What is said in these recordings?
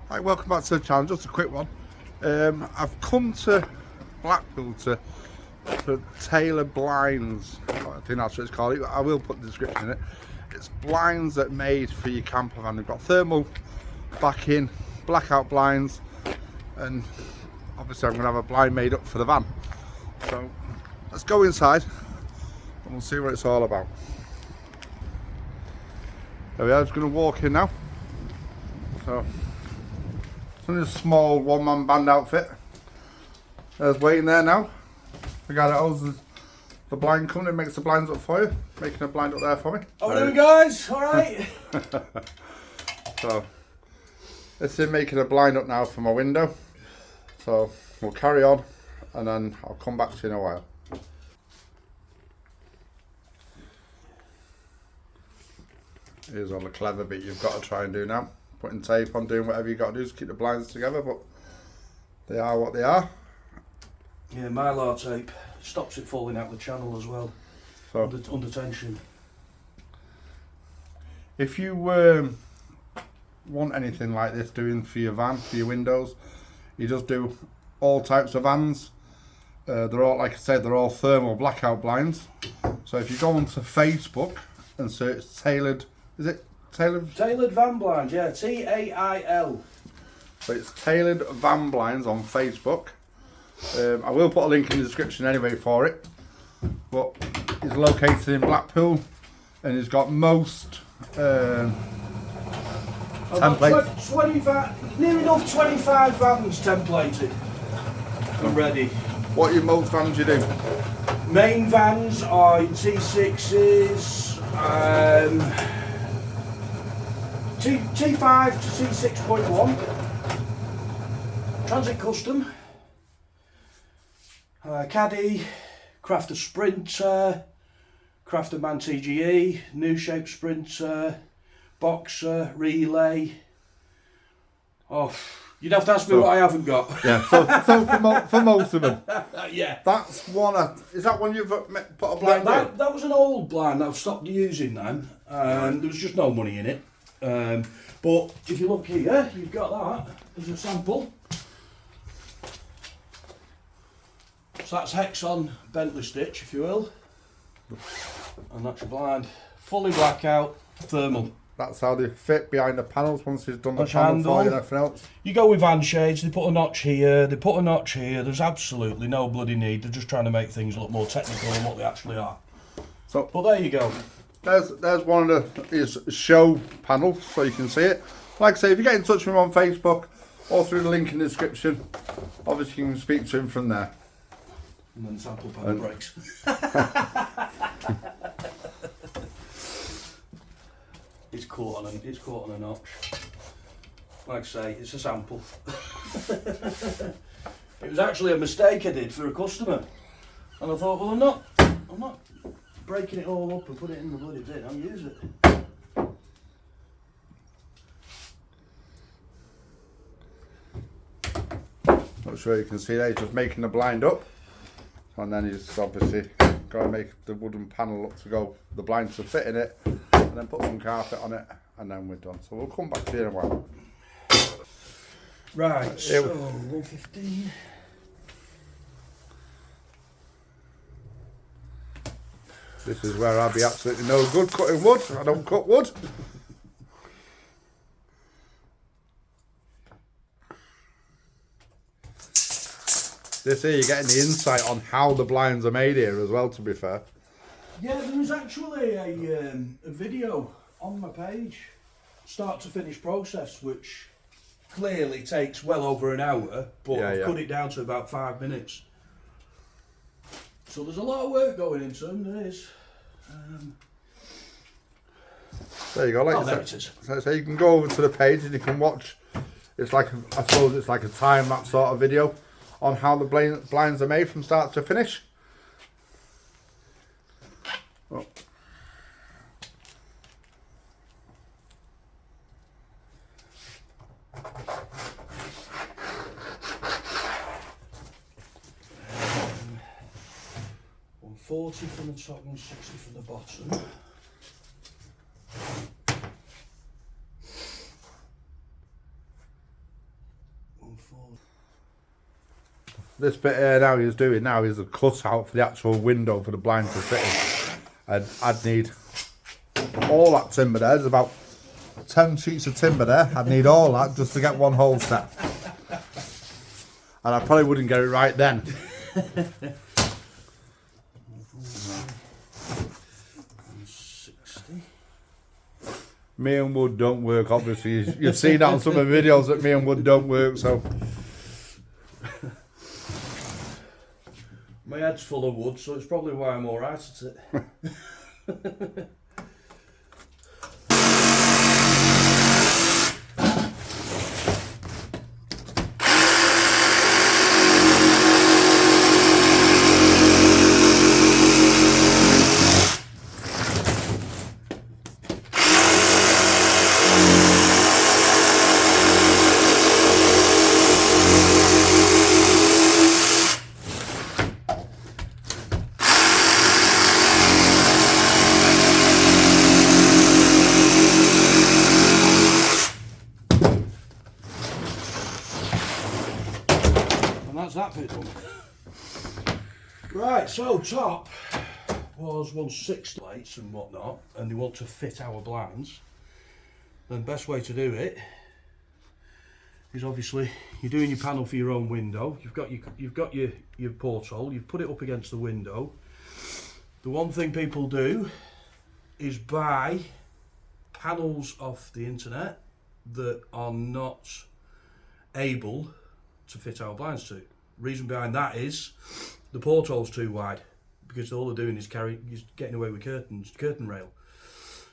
Hi, welcome back to the channel. Just a quick one. I've come to Blackpool to tailor blinds. I think that's what it's called. I will put the description in it. It's blinds that are made for your camper van. They've got thermal backing, blackout blinds, and obviously I'm going to have a blind made up for the van. So let's go inside and we'll see what it's all about. There we are. Just going to walk in now. So it's only a small one-man band outfit. There's waiting there now. The guy that owns the blind company makes the blinds up for you. Making a blind up there for me. Oh, there we guys, alright. So this is making a blind up now for my window. So we'll carry on and then I'll come back to you in a while. Here's all the clever bit you've got to try and do now. Putting tape on, doing whatever you've got to do to keep the blinds together, but they are what they are. Yeah, mylar tape stops it falling out the channel as well. So under tension. If you want anything like this doing for your van, for your windows, you just do all types of vans. They're all, like I said, they're all thermal blackout blinds. So if you go onto Facebook and search tailored, is it tailored? Tailored van blinds, yeah, T-A-I-L. So it's tailored van blinds on Facebook. I will put a link in the description anyway for it. But it's located in Blackpool and it's got most templates. 25, near enough 25 vans templated and ready. What are your most vans you do? Main vans are T6s, T5 to T6.1, Transit Custom, Caddy, Crafter Sprinter, Crafter Man TGE, New Shape Sprinter, Boxer, Relay. Oh, you'd have to ask me what I haven't got. Yeah, so for most of them. Yeah. That's one, is that one you've put a blind in? That was an old blind that I've stopped using now. There was just no money in it. But if you look here, you've got that as a sample. So that's Hexon Bentley stitch, if you will. And that's your blind. Fully blackout, thermal. That's how they fit behind the panels once you've done the panel for you and everything else. You go with van shades, they put a notch here, they put a notch here. There's absolutely no bloody need. They're just trying to make things look more technical than what they actually are. So, but there you go. There's one of his show panels, so you can see it. Like I say, if you get in touch with him on Facebook or through the link in the description, obviously you can speak to him from there. And then sample panel breaks. It's caught on a notch. Like I say, it's a sample. It was actually a mistake I did for a customer, and I thought, well, I'm not breaking it all up and put it in the bloody bin. I'll use it. Not sure you can see that, he's just making the blind up, and then he's obviously got to make the wooden panel up to go, the blind to fit in it, and then put some carpet on it, and then we're done. So we'll come back to you in a while. Right, so 115. This is where I'll be absolutely no good cutting wood. I don't cut wood. This here, you're getting the insight on how the blinds are made here as well, to be fair. Yeah, there was actually a video on my page, start to finish process, which clearly takes well over an hour, but I've cut it down to about 5 minutes. So there's a lot of work going into them, there is. There you go, like I said. So you can go over to the page and you can watch, it's like, I suppose it's like a time-lapse sort of video on how the blinds are made from start to finish. Oh. $140 from the top and $60 from the bottom. This bit here now he's doing now is a cut out for the actual window for the blind to fit in. And I'd need all that timber there. There's about 10 sheets of timber there. I'd need all that just to get one hole set. And I probably wouldn't get it right then. Me and wood don't work, obviously. You've seen that on some of the videos that me and wood don't work, so. My head's full of wood, so it's probably why I'm alright at it. That's that bit done. Right, so top was 160 lights and whatnot, and they want to fit our blinds. Then best way to do it is obviously you're doing your panel for your own window. You've got your porthole. You've put it up against the window. The one thing people do is buy panels off the internet that are not able to fit our blinds to. Reason behind that is the porthole's too wide, because all they're doing is getting away with curtain rail.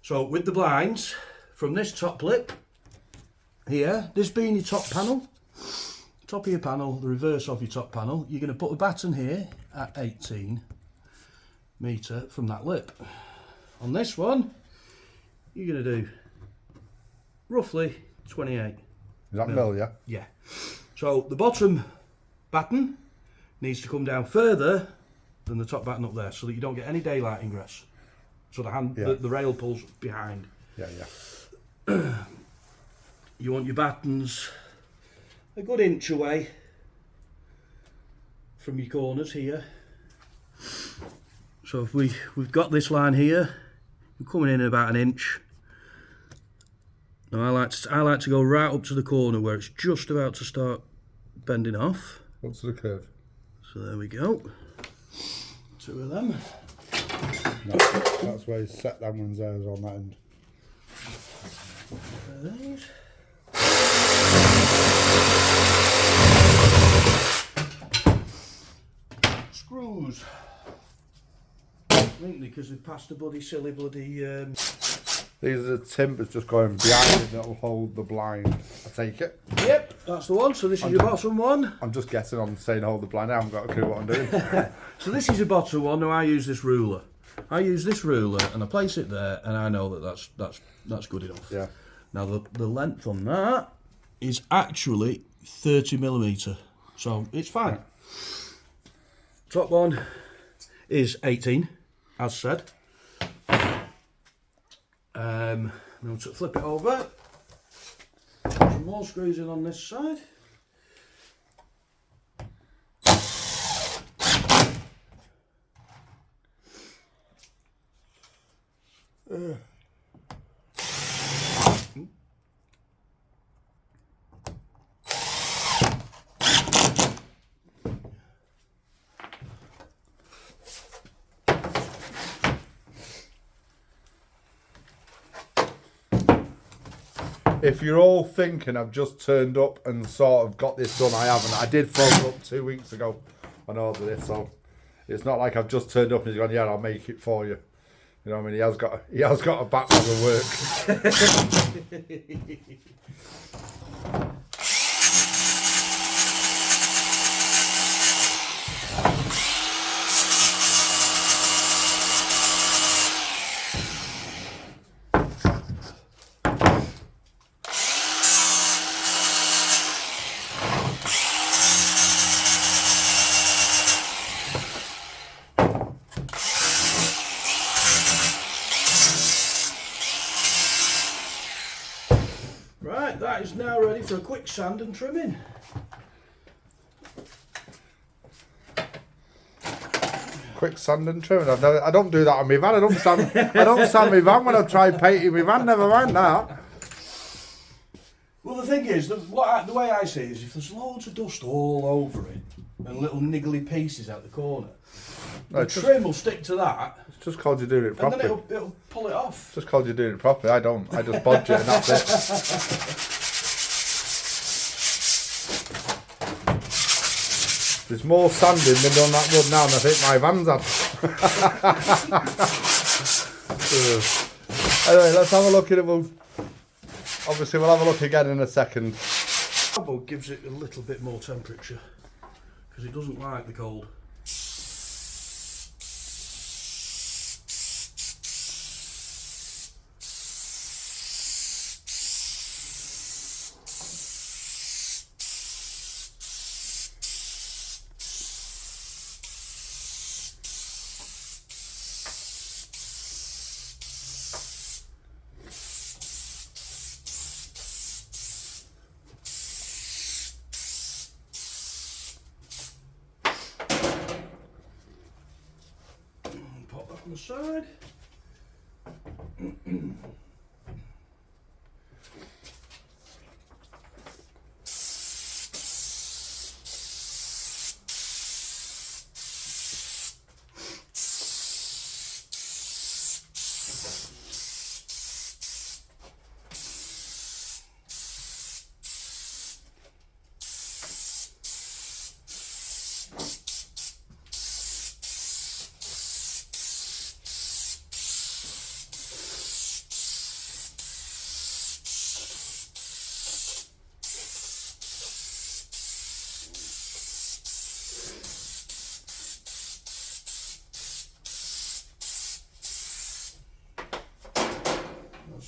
So with the blinds, from this top lip here, this being your top panel, top of your panel, the reverse of your top panel, you're going to put a batten here at 18 metre from that lip. On this one, you're going to do roughly 28. Is that mil, yeah? Yeah. So the bottom batten needs to come down further than the top batten up there, so that you don't get any daylight ingress. So the rail pulls behind. Yeah, yeah. You want your battens a good inch away from your corners here. So if we've got this line here, we're coming in about an inch. Now I like to go right up to the corner where it's just about to start bending off. Up to the curve. So there we go. Two of them. That's where you set them ones there, is on that end. These. Screws. Mainly because they've passed a silly bloody. These are the timbers just going behind it that'll hold the blind. I take it. Yep, that's the one. So this is your bottom one. I'm just guessing on saying hold the blind. I haven't got a clue what I'm doing. So this is your bottom one. Now I use this ruler. I use this ruler and I place it there, and I know that that's good enough. Yeah. Now the length on that is actually 30mm, so it's fine. Top one is 18, as said. I'm going to flip it over. Some more screws in on this side. If you're all thinking I've just turned up and sort of got this done, I haven't. I did phone up 2 weeks ago and order this, so it's not like I've just turned up and he's gone, yeah, I'll make it for you. You know what I mean? He has got a backlog of work. Right, that is now ready for a quick sand and trimming. quick sand and trim. I don't do that on my van. I don't sand my van when I try painting my van. Never mind that. Well, the thing is, the way I see it is, if there's loads of dust all over it and little niggly pieces out the corner, the trim will stick to that. It's just called you doing it properly. And then it'll pull it off. It's just called you doing it properly. I don't. I just bodge it and that's it. There's more sanding than on that wood now, and I think my van's had. Anyway, let's have a look at it. Obviously, we'll have a look again in a second. Turbo gives it a little bit more temperature because it doesn't like the cold. On the side.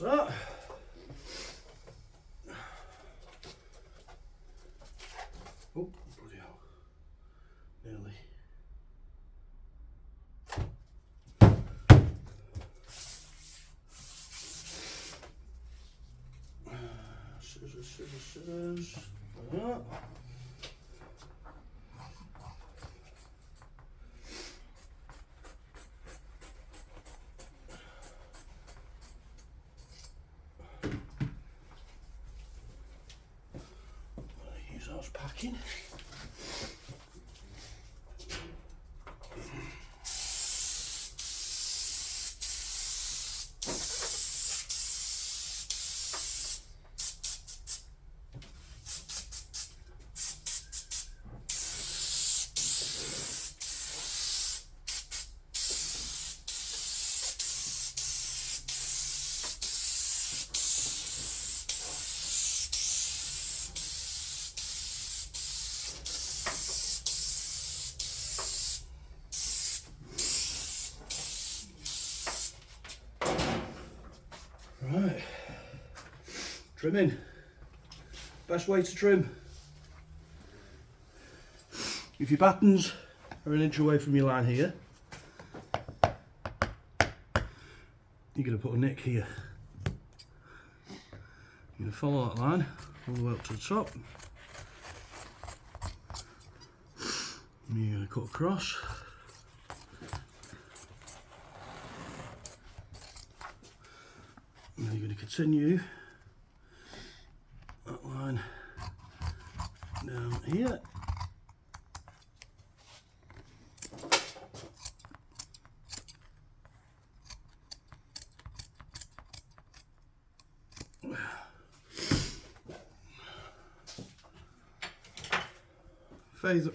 That. Oh, bloody hell. Nearly. Scissors. Like that. Packing. Right, trimming. Best way to trim. If your battens are an inch away from your line here, you're going to put a nick here. You're going to follow that line all the way up to the top. And you're going to cut across. And then you're going to continue that line down here.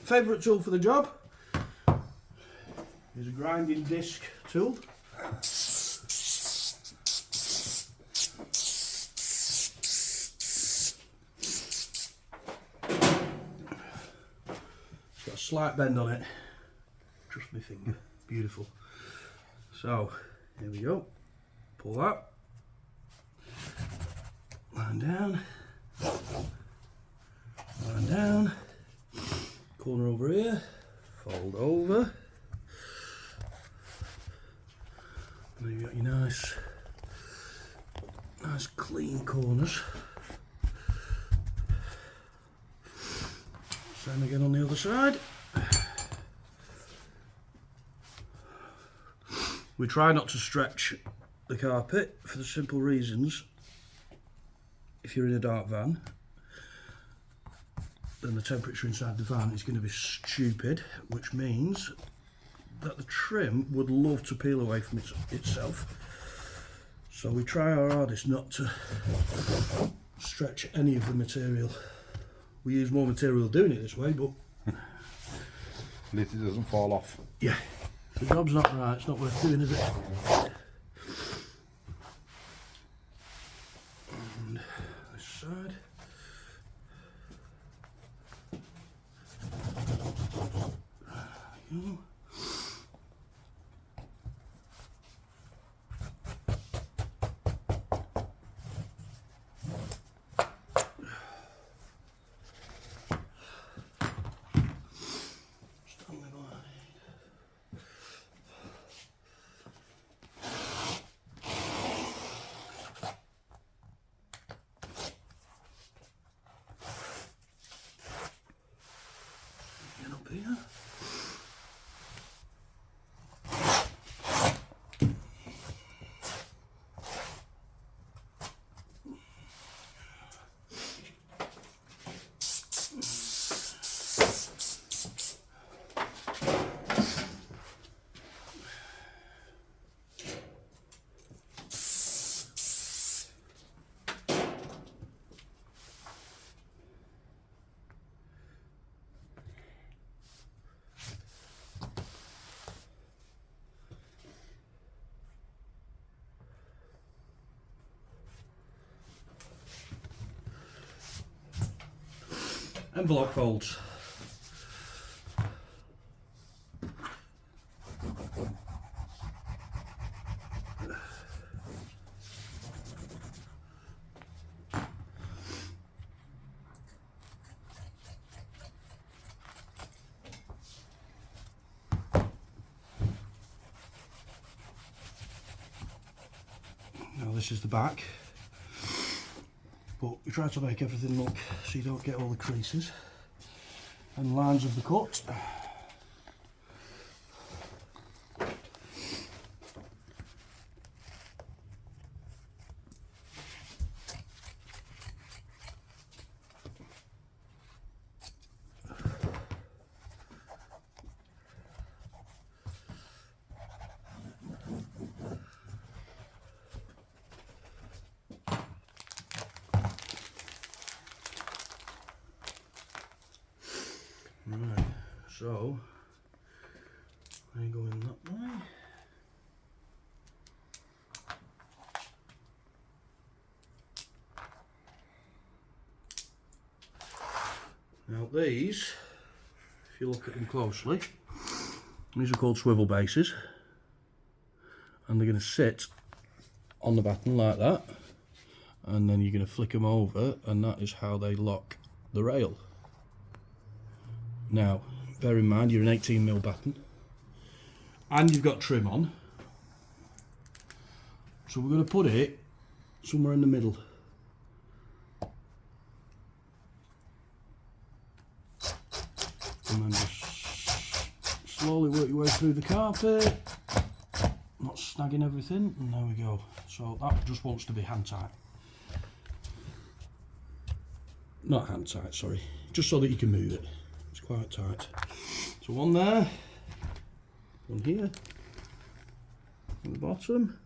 Favourite tool for the job is a grinding disc tool. It's got a slight bend on it. Trust my finger. Beautiful. So here we go. Pull that. Line down. Line down. Corner over here, fold over, and then you've got your nice clean corners. Same again on the other side. We try not to stretch the carpet for the simple reasons, if you're in a dark van, then the temperature inside the van is going to be stupid, which means that the trim would love to peel away from itself. So we try our hardest not to stretch any of the material. We use more material doing it this way, but at least it doesn't fall off. yeah, if the job's not right, it's not worth doing, is it? And this side. There we go. Get up here. Envelope folds. Now this is the back, but we try to make everything look so you don't get all the creases and lines of the cut. Right, so I go in that way. Now these, if you look at them closely, these are called swivel bases, and they're going to sit on the batten like that, and then you're going to flick them over, and that is how they lock the rail. Now, bear in mind you're an 18mm batten and you've got trim on, so we're going to put it somewhere in the middle. And then just slowly work your way through the carpet, not snagging everything, and there we go. So that just wants to be hand tight. Not hand tight, sorry, just so that you can move it. It's quite tight. So one there, one here, on the bottom.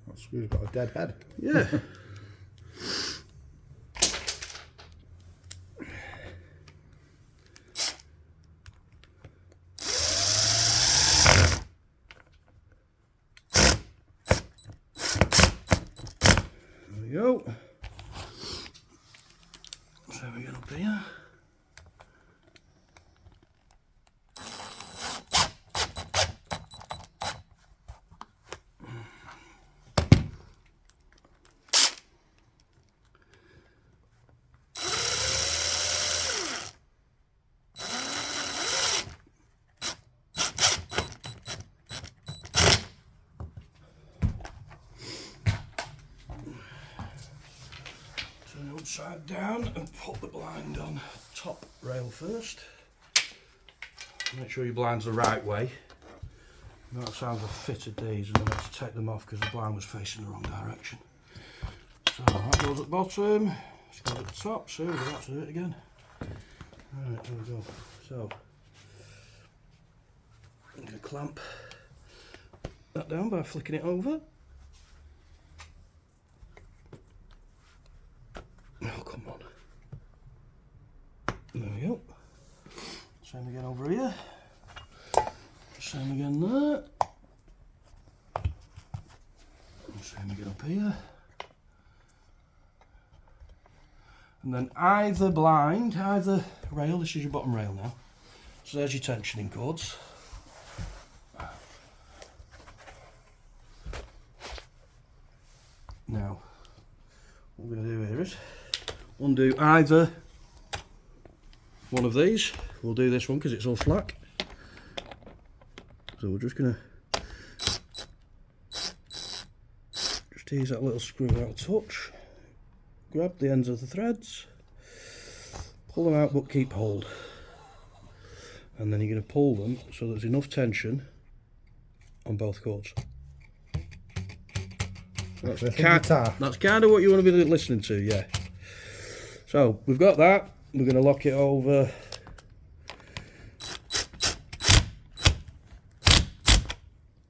That screw's got a dead head. Yeah. There we go. So we get up here. Turn it good side down and put the blind on top rail first. Make sure your blind's the right way. You know, that sounds have fitted these and then I have to take them off because the blind was facing the wrong direction. So that goes at the bottom, this goes at the top, so we're going to have to do it again. Alright, there we go. So, I'm going to clamp that down by flicking it over. Oh, come on. There we go. Same again over here. Same again there. And same again up here. And then either blind, either rail, this is your bottom rail now. So there's your tensioning cords. Now, what we're going to do here is undo either one of these. We'll do this one because it's all slack. So we're just going to just use that little screw out of touch. Grab the ends of the threads, pull them out but keep hold. And then you're going to pull them so there's enough tension on both cords. That's kind of what you want to be listening to, yeah. So we've got that, we're going to lock it over.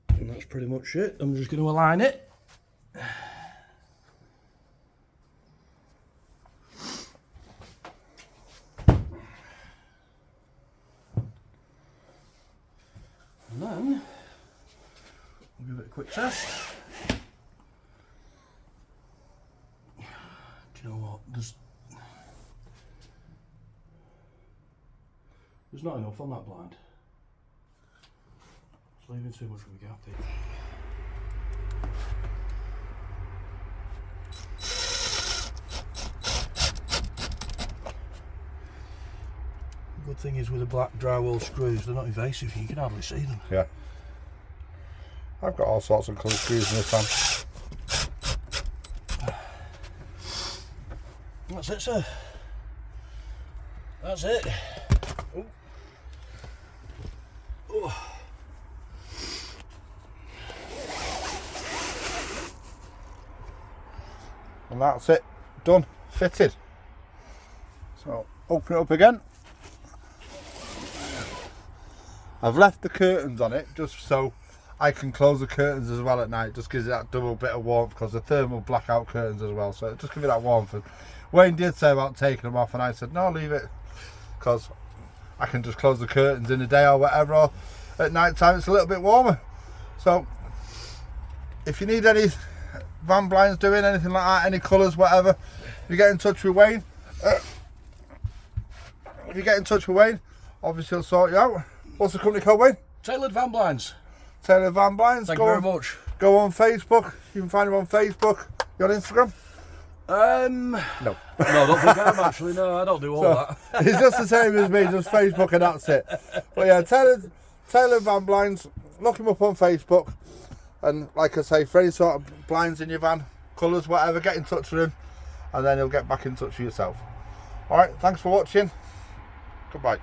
And that's pretty much it. I'm just going to align it. And then we'll give it a quick test. Do you know what? There's not enough on that blind. It's leaving too much of a gap here. Good thing is with the black drywall screws, they're not evasive, you can hardly see them. Yeah. I've got all sorts of colour screws in this time. That's it, sir. That's it. Ooh. Ooh. And that's it. Done. Fitted. So, open it up again. I've left the curtains on it just so I can close the curtains as well at night, just gives it that double bit of warmth because the thermal blackout curtains as well, so it just gives it that warmth. And Wayne did say about taking them off and I said no, leave it, because I can just close the curtains in the day or whatever, or at night time it's a little bit warmer. So if you need any van blinds doing, anything like that, any colours, whatever, you get in touch with Wayne. If you get in touch with Wayne, obviously he'll sort you out. What's the company called, Wayne? Tailored Van Blinds. Tailored Van Blinds. Thank you very much. Go on Facebook. You can find him on Facebook. You on Instagram? No. No, I don't think I am actually. No, I don't do all that. He's just the same as me, just Facebook and that's it. But yeah, Tailored Van Blinds. Look him up on Facebook. And like I say, for any sort of blinds in your van, colours, whatever, get in touch with him. And then he'll get back in touch with yourself. Alright, thanks for watching. Goodbye.